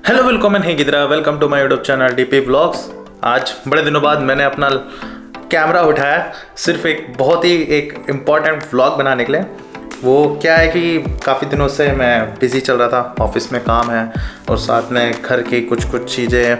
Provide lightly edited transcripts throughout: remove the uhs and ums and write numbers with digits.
Hello welcome है गिदरा, welcome to my YouTube channel DP vlogs. आज बड़े दिनों बाद मैंने अपना कैमरा उठाया सिर्फ एक इम्पॉर्टेंट व्लॉग बनाने के लिए। वो क्या है कि काफ़ी दिनों से मैं बिज़ी चल रहा था, ऑफिस में काम है और साथ में घर की कुछ चीज़ें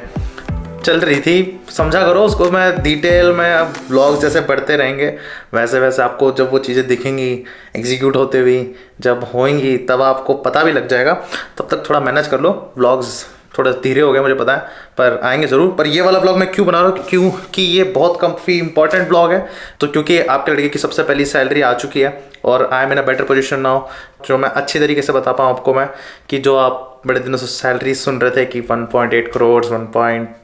चल रही थी। समझा करो उसको, मैं डिटेल में अब व्लॉग्स जैसे बढ़ते रहेंगे वैसे वैसे आपको जब वो चीज़ें दिखेंगी एग्जीक्यूट होते हुए, जब होएंगी तब आपको पता भी लग जाएगा। तब तक थोड़ा मैनेज कर लो। व्लॉग्स थोड़ा धीरे हो गए मुझे पता है, पर आएंगे ज़रूर। पर ये वाला व्लॉग मैं क्यों बना रहा हूँ, क्योंकि ये बहुत काफ़ी इंपॉर्टेंट व्लॉग है। तो क्योंकि आपके लड़के की सबसे पहली सैलरी आ चुकी है और I am in a better position now, जो मैं अच्छी तरीके से बता पाऊँ आपको मैं, कि जो आप बड़े दिनों से सैलरी सुन रहे थे कि 1.8 करोड़ 1 पॉइंट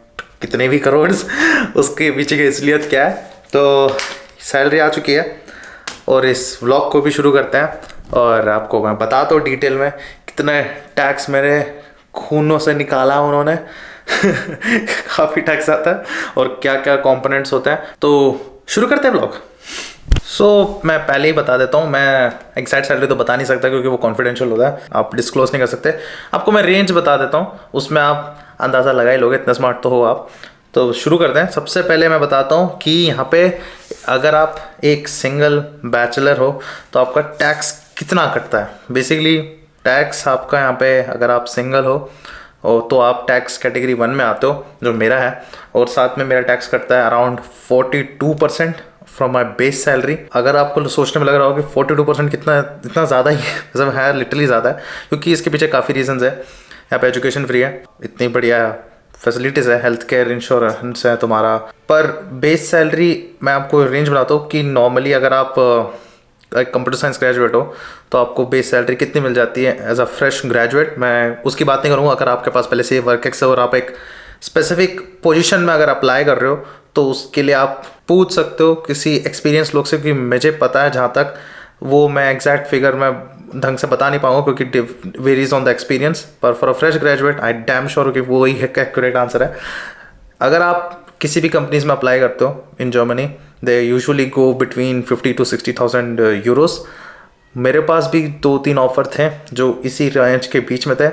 कितने भी करोड़, उसके पीछे की असलियत क्या है। तो सैलरी आ चुकी है और इस व्लॉग को भी शुरू करते हैं। और आपको मैं बताता हूँ डिटेल में कितने टैक्स मेरे खूनों से निकाला उन्होंने काफ़ी टैक्स आता है और क्या क्या कंपोनेंट्स होते हैं। तो शुरू करते हैं व्लॉग। मैं पहले ही बता देता हूँ, मैं एग्जैक्ट सैलरी तो बता नहीं सकता क्योंकि वो कॉन्फिडेंशियल होता है, आप डिस्क्लोज नहीं कर सकते। आपको मैं रेंज बता देता हूँ, उसमें आप अंदाज़ा लगा ही लोगे, इतना स्मार्ट तो हो आप। तो शुरू करते हैं। सबसे पहले मैं बताता हूँ कि यहाँ पे अगर आप एक सिंगल बैचलर हो तो आपका टैक्स कितना कटता है। बेसिकली टैक्स आपका यहाँ पे, अगर आप सिंगल हो तो आप टैक्स कैटेगरी 1 में आते हो, जो मेरा है। और साथ में मेरा टैक्स कटता है around 42% from my base salary. अगर आपको सोचने में लग रहा हो कि 42% कितना इतना ज़्यादा ही मतलब है, लिटरली ज़्यादा है, क्योंकि इसके पीछे काफ़ी रीजंस है। यहाँ पे एजुकेशन फ्री है, इतनी बढ़िया फैसिलिटीज़ है, हेल्थ केयर इंश्योरेंस है तुम्हारा। पर बेस सैलरी मैं आपको रेंज बनाता हूँ कि नॉर्मली अगर आप एक कंप्यूटर साइंस ग्रेजुएट हो तो आपको बेस सैलरी कितनी मिल जाती है एज अ फ्रेश ग्रेजुएट। मैं उसकी बात नहीं करूँगा, अगर आपके पास पहले से वर्क एक्स है और आप एक स्पेसिफिक पोजीशन में अगर अप्लाई कर रहे हो तो उसके लिए आप पूछ सकते हो किसी एक्सपीरियंस लोग से, कि मुझे पता है जहाँ तक वो मैं एग्जैक्ट फिगर मैं ढंग से बता नहीं पाऊँगा क्योंकि वेरीज ऑन द एक्सपीरियंस। पर for a fresh graduate I damn sure कि वो ही एक्यूरेट आंसर है। अगर आप किसी भी कंपनीज में अप्लाई करते हो in Germany, they usually go between 50 to 60,000 Euros. मेरे पास भी 2-3 ऑफर थे जो इसी रेंज के बीच में थे।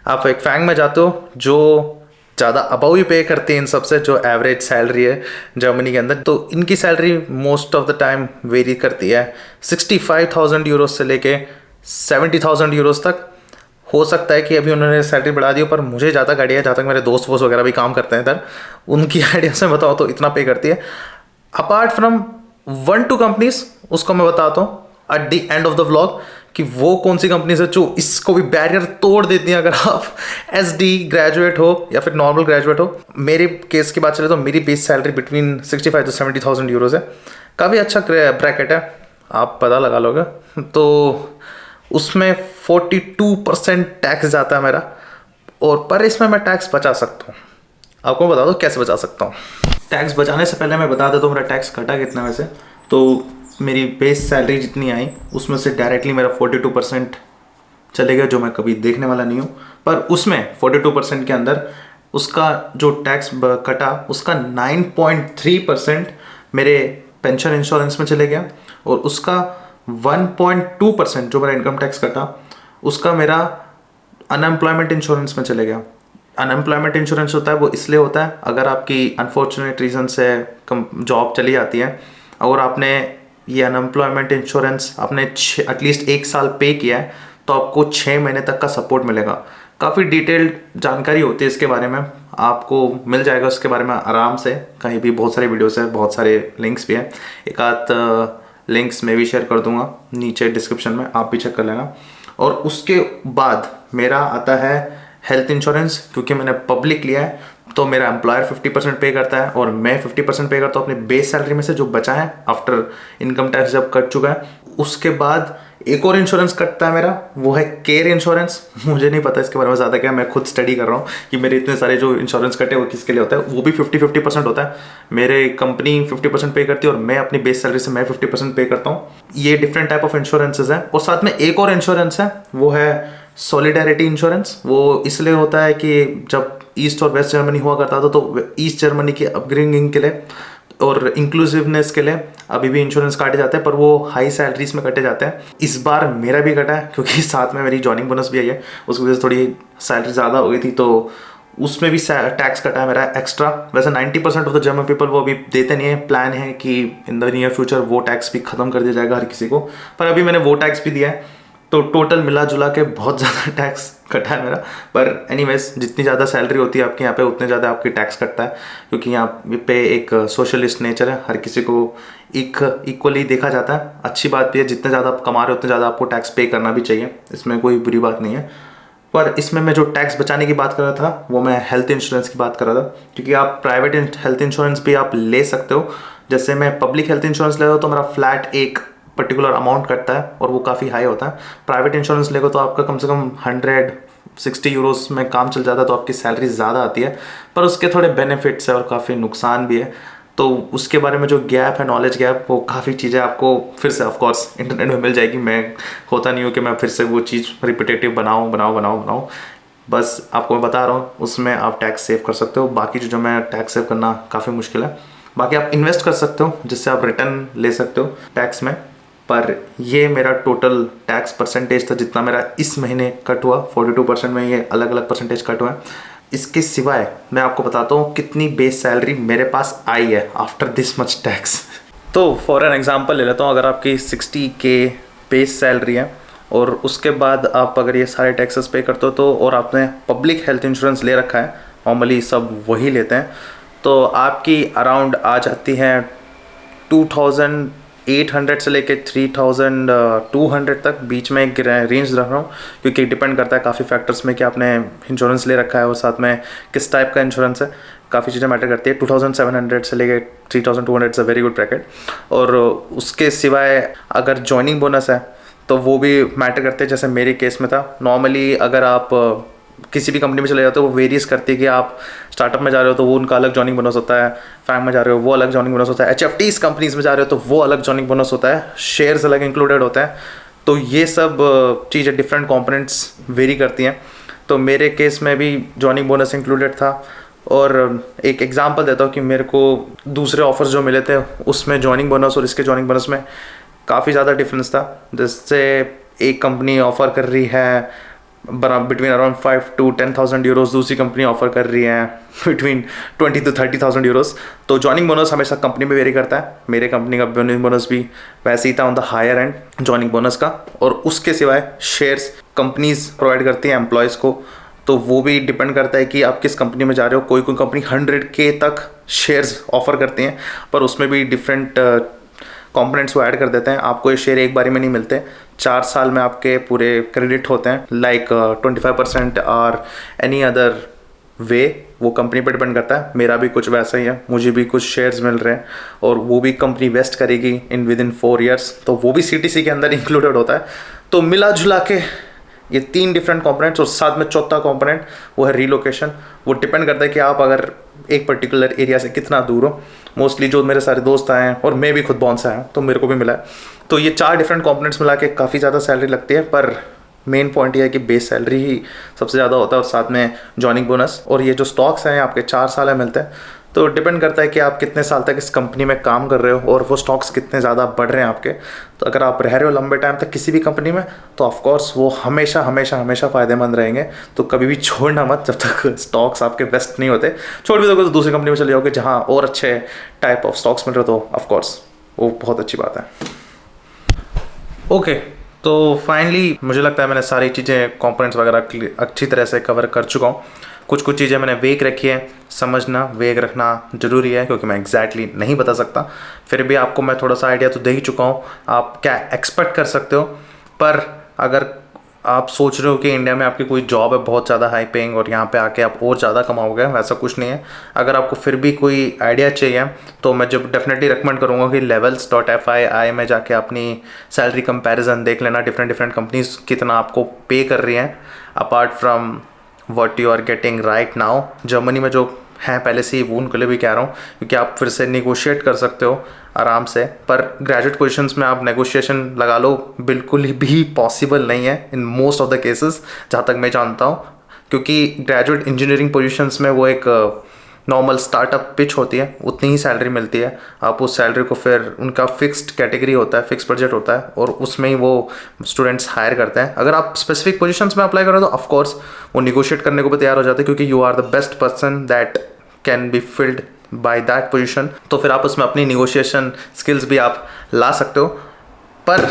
आप एक फैंग में जाते हो जो ज़्यादा अबाउ ही पे करती है इन सबसे, जो एवरेज सैलरी है जर्मनी के अंदर। तो इनकी salary most of the time very करती है 65,000 यूरोस से लेके 70,000 यूरोस तक। हो सकता है कि अभी उन्होंने सैलरी बढ़ा दी हो, पर मुझे ज़्यादा आइडिया, जहाँ तक मेरे दोस्त वोस्त वगैरह भी काम करते हैं इधर, उनकी आइडिया से बताओ तो इतना पे करती है। अपार्ट फ्रॉम 1-2 कंपनीज, उसको मैं बताता हूँ at the end of the vlog कि वो कौन सी कंपनीज है जो इसको भी बैरियर तोड़ देती हैं। अगर आप SD ग्रेजुएट हो या फिर नॉर्मल ग्रेजुएट हो, मेरे केस की बात चले तो मेरी base salary between 65 to 70,000 euros है। काफ़ी अच्छा ब्रैकेट है, आप पता लगा लोगे। तो उसमें 42% टैक्स जाता है मेरा, और पर इसमें मैं टैक्स बचा सकता हूँ। आपको बता दो कैसे बचा सकता हूँ। टैक्स बचाने से पहले मैं बता देता हूँ मेरा टैक्स कटा कितना वैसे। तो मेरी बेस सैलरी जितनी आई उसमें से डायरेक्टली मेरा 42% चलेगा, जो मैं कभी देखने वाला नहीं हूँ। पर उसमें 42% के अंदर उसका जो टैक्स कटा उसका 9.3% मेरे पेंशन इंश्योरेंस में चले गया, और उसका 1.2% जो मेरा इनकम टैक्स कटा उसका मेरा अनएम्प्लॉयमेंट इंश्योरेंस में चले गया। अनएम्प्लॉयमेंट इंश्योरेंस होता है वो इसलिए होता है अगर आपकी अनफॉर्चुनेट रीज़न से जॉब चली जाती है और आपने ये अनएम्प्लॉयमेंट इंश्योरेंस आपने एटलीस्ट 1 साल पे किया है तो आपको 6 महीने तक का सपोर्ट मिलेगा। काफ़ी डिटेल्ड जानकारी होती है इसके बारे में, आपको मिल जाएगा उसके बारे में आराम से कहीं भी। बहुत सारे वीडियोस हैं, बहुत सारे लिंक्स भी हैं, एक आध लिंक्स मैं भी शेयर कर दूंगा नीचे डिस्क्रिप्शन में, आप भी चेक कर लेना। और उसके बाद मेरा आता है हेल्थ इंश्योरेंस, क्योंकि मैंने पब्लिक लिया है तो मेरा एम्प्लॉयर 50% पे करता है और मैं 50% पे करता हूँ अपने बेस सैलरी में से जो बचा है आफ्टर इनकम टैक्स जब कट चुका है। उसके बाद एक और इंश्योरेंस कटता है मेरा, वो है केयर इंश्योरेंस। मुझे नहीं पता इसके बारे में ज़्यादा क्या, मैं खुद स्टडी कर रहा हूँ कि मेरे इतने सारे जो इंश्योरेंस कटे वो किसके लिए होता है। वो भी 50-50% होता है। मेरे कंपनी 50% पे करती है और मैं अपनी बेस सैलरी से मैं 50% पे करता हूँ। ये डिफरेंट टाइप ऑफ इंश्योरेंसेज हैं। और साथ में एक और इंश्योरेंस है, वो है सॉलिडेरिटी इंश्योरेंस। वो इसलिए होता है कि जब ईस्ट और वेस्ट जर्मनी हुआ करता था तो ईस्ट जर्मनी की अपग्रेडिंग के लिए और इंक्लूसिवनेस के लिए अभी भी इंश्योरेंस काटे जाते हैं, पर वो हाई सैलरीज में कटे जाते हैं। इस बार मेरा भी कटा है क्योंकि साथ में मेरी जॉइनिंग बोनस भी आई है, उसकी वजह से थोड़ी सैलरी ज़्यादा हो गई थी, तो उसमें भी टैक्स कटा है मेरा एक्स्ट्रा। वैसे 90% ऑफ द जर्मन पीपल वो अभी देते नहीं है। प्लान है कि इन द नियर फ्यूचर वो टैक्स भी ख़त्म कर दिया जाएगा हर किसी को, पर अभी मैंने वो टैक्स भी दिया है, तो टोटल मिला जुला के बहुत ज़्यादा टैक्स कटा है मेरा। पर एनीवेज, जितनी ज़्यादा सैलरी होती है आपके यहाँ पे उतने ज़्यादा आपकी टैक्स कटता है, क्योंकि यहाँ पे एक सोशलिस्ट नेचर है, हर किसी को इक्वली देखा जाता है। अच्छी बात भी है, जितने ज़्यादा आप कमा रहे हो उतने ज़्यादा आपको टैक्स पे करना भी चाहिए, इसमें कोई बुरी बात नहीं है। पर इसमें मैं जो टैक्स बचाने की बात कर रहा था वो मैं हेल्थ इंश्योरेंस की बात कर रहा था, क्योंकि आप प्राइवेट हेल्थ इंश्योरेंस भी आप ले सकते हो। जैसे मैं पब्लिक हेल्थ इंश्योरेंस ले रहा हूँ तो मेरा फ्लैट एक पर्टिकुलर अमाउंट कटता है और वो काफ़ी हाई होता है। प्राइवेट इंश्योरेंस लेगा तो आपका कम से कम 160 यूरोस में काम चल जाता है, तो आपकी सैलरी ज़्यादा आती है, पर उसके थोड़े बेनिफिट्स है और काफ़ी नुकसान भी है। तो उसके बारे में जो गैप है, नॉलेज गैप, वो काफ़ी चीज़ें आपको फिर से ऑफकोर्स इंटरनेट में मिल जाएगी। मैं होता नहीं हूँ कि मैं फिर से वो चीज़ रिपीटेटिव बनाऊँ। बस आपको मैं बता रहा हूँ, उसमें आप टैक्स सेव कर सकते हो। बाकी जो मैं टैक्स सेव करना काफ़ी मुश्किल है। बाकी आप इन्वेस्ट कर सकते हो जिससे आप रिटर्न ले सकते हो टैक्स में। पर ये मेरा टोटल टैक्स परसेंटेज था जितना मेरा इस महीने कट हुआ, 42% में ये अलग अलग परसेंटेज कट हुआ है। इसके सिवाय मैं आपको बताता हूँ कितनी बेस सैलरी मेरे पास आई है आफ्टर दिस मच टैक्स। तो फॉर एन एग्जांपल ले लेता हूँ, अगर आपकी 60K बेस सैलरी है और उसके बाद आप अगर ये सारे टैक्सेस पे करते हो तो, और आपने पब्लिक हेल्थ इंश्योरेंस ले रखा है, नॉर्मली सब वही लेते हैं, तो आपकी अराउंड आ जाती है 2800 से लेके 3200 तक, बीच में एक रेंज रख रहा हूँ क्योंकि डिपेंड करता है काफ़ी फैक्टर्स में कि आपने इंश्योरेंस ले रखा है और साथ में किस टाइप का इंश्योरेंस है, काफ़ी चीज़ें मैटर करती है। 2700 से लेके 3200 is a very good bracket. और उसके सिवाय अगर जॉइनिंग बोनस है तो वो भी मैटर करते हैं। जैसे मेरे केस में था, नॉर्मली अगर आप किसी भी कंपनी में चले जाते हो वो वेरियस करती है कि आप स्टार्टअप में जा रहे हो तो वो उनका अलग जॉइनिंग बोनस होता है, फैंग में जा रहे हो वो अलग जॉइनिंग बोनस होता है, HFTs कंपनीज में जा रहे हो तो वो अलग जॉइनिंग बोनस होता है, शेयर्स अलग इंक्लूडेड होता है। तो ये सब चीज़ें डिफरेंट कॉम्पोनेंट्स वेरी करती हैं। तो मेरे केस में भी जॉइनिंग बोनस इंक्लूडेड था। और एक एग्जांपल देता हूँ कि मेरे को दूसरे ऑफर्स जो मिले थे उसमें जॉइनिंग बोनस और इसके जॉइनिंग बोनस में काफ़ी ज़्यादा डिफरेंस था। जैसे एक कंपनी ऑफ़र कर रही है बिटवीन अराउंड 5 to 10,000 यूरोस, दूसरी कंपनी ऑफर कर रही है बिटवीन 20 to 30,000 यूरोस। तो जॉइनिंग बोनस हमेशा कंपनी में वेरी करता है। मेरे कंपनी का जॉइनिंग बोनस भी वैसे ही था, on the hire and joining bonus का। और उसके सिवाय शेयर्स कंपनीज प्रोवाइड करती हैं एम्प्लॉयज़ को, तो वो भी डिपेंड करता है कि आप किस कंपनी में जा रहे हो। कोई कोई कंपनी 100K तक शेयर्स ऑफर करती हैं, पर उसमें भी डिफरेंट कंपोनेंट्स को ऐड कर देते हैं। आपको ये शेयर एक बारी में नहीं मिलते, 4 साल में आपके पूरे क्रेडिट होते हैं, लाइक 25% और एनी अदर वे। वो कंपनी पर डिपेंड करता है। मेरा भी कुछ वैसा ही है, मुझे भी कुछ शेयर्स मिल रहे हैं और वो भी कंपनी वेस्ट करेगी विद इन 4 years, तो वो भी CTC के अंदर इंक्लूडेड होता है। तो मिला जुला के ये 3 डिफरेंट कंपोनेंट्स, और साथ में चौथा कंपोनेंट वो है रीलोकेशन। वो डिपेंड करता है कि आप अगर एक पर्टिकुलर एरिया से कितना दूर हो। मोस्टली जो मेरे सारे दोस्त आए हैं और मैं भी खुद बॉन्स आया हूँ तो मेरे को भी मिला है। तो ये 4 डिफरेंट कंपोनेंट्स मिला के काफ़ी ज़्यादा सैलरी लगती है, पर मेन पॉइंट ये है कि बेस सैलरी ही सबसे ज़्यादा होता है और साथ में जॉइनिंग बोनस। और ये जो स्टॉक्स हैं आपके 4 साल में मिलते हैं, तो डिपेंड करता है कि आप कितने साल तक इस कंपनी में काम कर रहे हो और वो स्टॉक्स कितने ज़्यादा बढ़ रहे हैं आपके। तो अगर आप रह रहे हो लंबे टाइम तक किसी भी कंपनी में, तो ऑफकोर्स वो हमेशा हमेशा हमेशा फ़ायदेमंद रहेंगे। तो कभी भी छोड़ना मत जब तक स्टॉक्स आपके बेस्ट नहीं होते। छोड़ भी दोगे तो दूसरी कंपनी में चले जाओगे जहाँ और अच्छे टाइप ऑफ स्टॉक्स मिल रहे हो, तो ऑफकोर्स वो बहुत अच्छी बात है। ओके, तो फाइनली मुझे लगता है मैंने सारी चीज़ें कंपोनेंट्स वगैरह अच्छी तरह से कवर कर चुका हूँ। कुछ चीज़ें मैंने वेग रखी है, समझना वेग रखना ज़रूरी है क्योंकि मैं एग्जैक्टली नहीं बता सकता। फिर भी आपको मैं थोड़ा सा आइडिया तो दे ही चुका हूँ, आप क्या एक्सपेक्ट कर सकते हो। पर अगर आप सोच रहे हो कि इंडिया में आपकी कोई जॉब है बहुत ज़्यादा हाई पेइंग और यहाँ पे आके आप और ज़्यादा कमाओगे, वैसा कुछ नहीं है। अगर आपको फिर भी कोई आइडिया चाहिए तो मैं जब डेफिनेटली रिकमेंड करूँगा कि levels.fyi में जाके अपनी सैलरी कंपैरिजन देख लेना, डिफरेंट कंपनीज कितना आपको पे कर रही हैं apart from what you are getting right now. Germany में जो हैं पहले से ही, वो उनके लिए भी कह रहा हूँ क्योंकि आप फिर से नेगोशिएट कर सकते हो आराम से। पर ग्रेजुएट पोजीशंस में आप नेगोशिएशन लगा लो, बिल्कुल भी पॉसिबल नहीं है in most of the cases, जहाँ तक मैं जानता हूँ। क्योंकि ग्रेजुएट इंजीनियरिंग पोजीशंस में वो एक नॉर्मल स्टार्टअप पिच होती है उतनी ही सैलरी मिलती है। आप उस सैलरी को फिर उनका फिक्स्ड कैटेगरी होता है, फिक्स बजट होता है और उसमें ही वो स्टूडेंट्स हायर करते हैं। अगर आप स्पेसिफिक पोजीशंस में अप्लाई करें तो ऑफकोर्स वो निगोशिएट करने को भी तैयार हो जाते हैं, क्योंकि you are the best person that can be filled by that position. तो फिर आप उसमें अपनी निगोशिएशन स्किल्स भी आप ला सकते हो। पर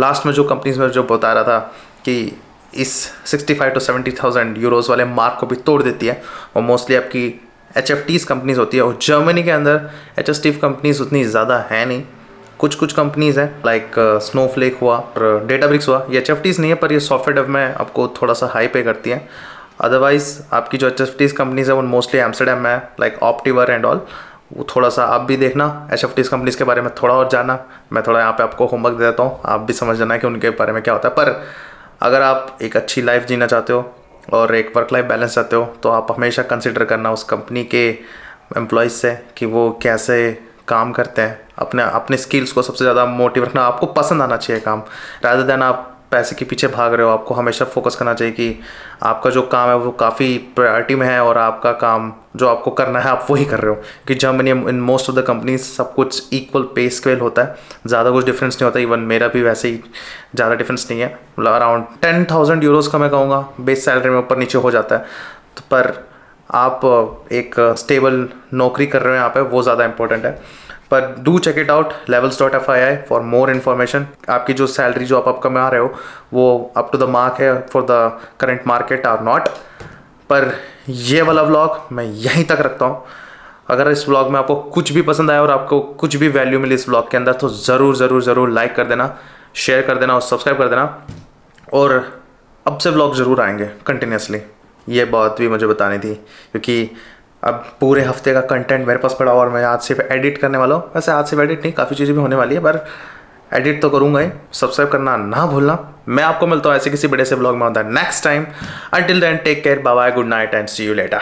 लास्ट में जो कंपनीज में जो बता रहा था कि इस 65 to 70,000 यूरोज़ वाले मार्क को भी तोड़ देती है, और मोस्टली आपकी HFTs कंपनीज होती है। और जर्मनी के अंदर HFT कंपनीज उतनी ज़्यादा है नहीं, कुछ कंपनीज हैं लाइक स्नोफ्लेक हुआ और डेटाब्रिक्स हुआ। ये HFTs नहीं है, पर ये सॉफ्टवेयर डेव में आपको थोड़ा सा हाई पे करती हैं। अदरवाइज़ आपकी जो HFTs कंपनीज है वो मोस्टली एम्स्टरडेम में है, लाइक ऑप्टिवर एंड ऑल। वो थोड़ा सा आप भी देखना HFTs कंपनीज़ के बारे में थोड़ा और जाना। मैं थोड़ा यहाँ पे आपको होमवर्क दे देता हूँ, आप भी समझ जाना कि उनके बारे में क्या होता है। पर अगर आप एक अच्छी लाइफ जीना चाहते हो और एक वर्क लाइफ बैलेंस चाहते हो तो आप हमेशा कंसिडर करना उस कंपनी के एम्प्लॉयज़ से कि वो कैसे काम करते हैं। अपने स्किल्स को सबसे ज़्यादा मोटिव रखना, आपको पसंद आना चाहिए काम, रादर देन आप पैसे के पीछे भाग रहे हो। आपको हमेशा फोकस करना चाहिए कि आपका जो काम है वो काफ़ी प्रायोरिटी में है और आपका काम जो आपको करना है आप वही कर रहे हो। कि Germany in most of the companies सब कुछ इक्वल पे स्केल होता है, ज़्यादा कुछ डिफरेंस नहीं होता। इवन मेरा भी वैसे ही ज़्यादा डिफरेंस नहीं है, मतलब अराउंड 10,000 यूरोज़ का मैं कहूँगा बेस सैलरी में ऊपर नीचे हो जाता है। तो पर आप एक स्टेबल नौकरी कर रहे हो यहाँ पे, वो ज़्यादा इंपॉर्टेंट है। पर do check it out levels.fii for more information. आपकी जो सैलरी जो आप कमा रहे हो वो अप टू द मार्क है फॉर द करंट मार्केट और नॉट। पर ये वाला व्लॉग मैं यहीं तक रखता हूँ। अगर इस व्लॉग में आपको कुछ भी पसंद आया और आपको कुछ भी वैल्यू मिली इस व्लॉग के अंदर तो ज़रूर लाइक कर देना, शेयर कर देना और सब्सक्राइब कर देना। और अब से व्लॉग ज़रूर आएंगे कंटिन्यूसली, ये बात भी मुझे बतानी थी, क्योंकि अब पूरे हफ्ते का कंटेंट मेरे पास पड़ा और मैं आज सिर्फ एडिट करने वाला हूँ। वैसे आज सिर्फ एडिट नहीं, काफ़ी चीज़ें भी होने वाली है, पर एडिट तो करूँगा ही। सब्सक्राइब करना ना भूलना। मैं आपको मिलता हूँ ऐसे किसी बड़े से ब्लॉग में होता है next time. Until then take care, bye bye, good night and see you letter.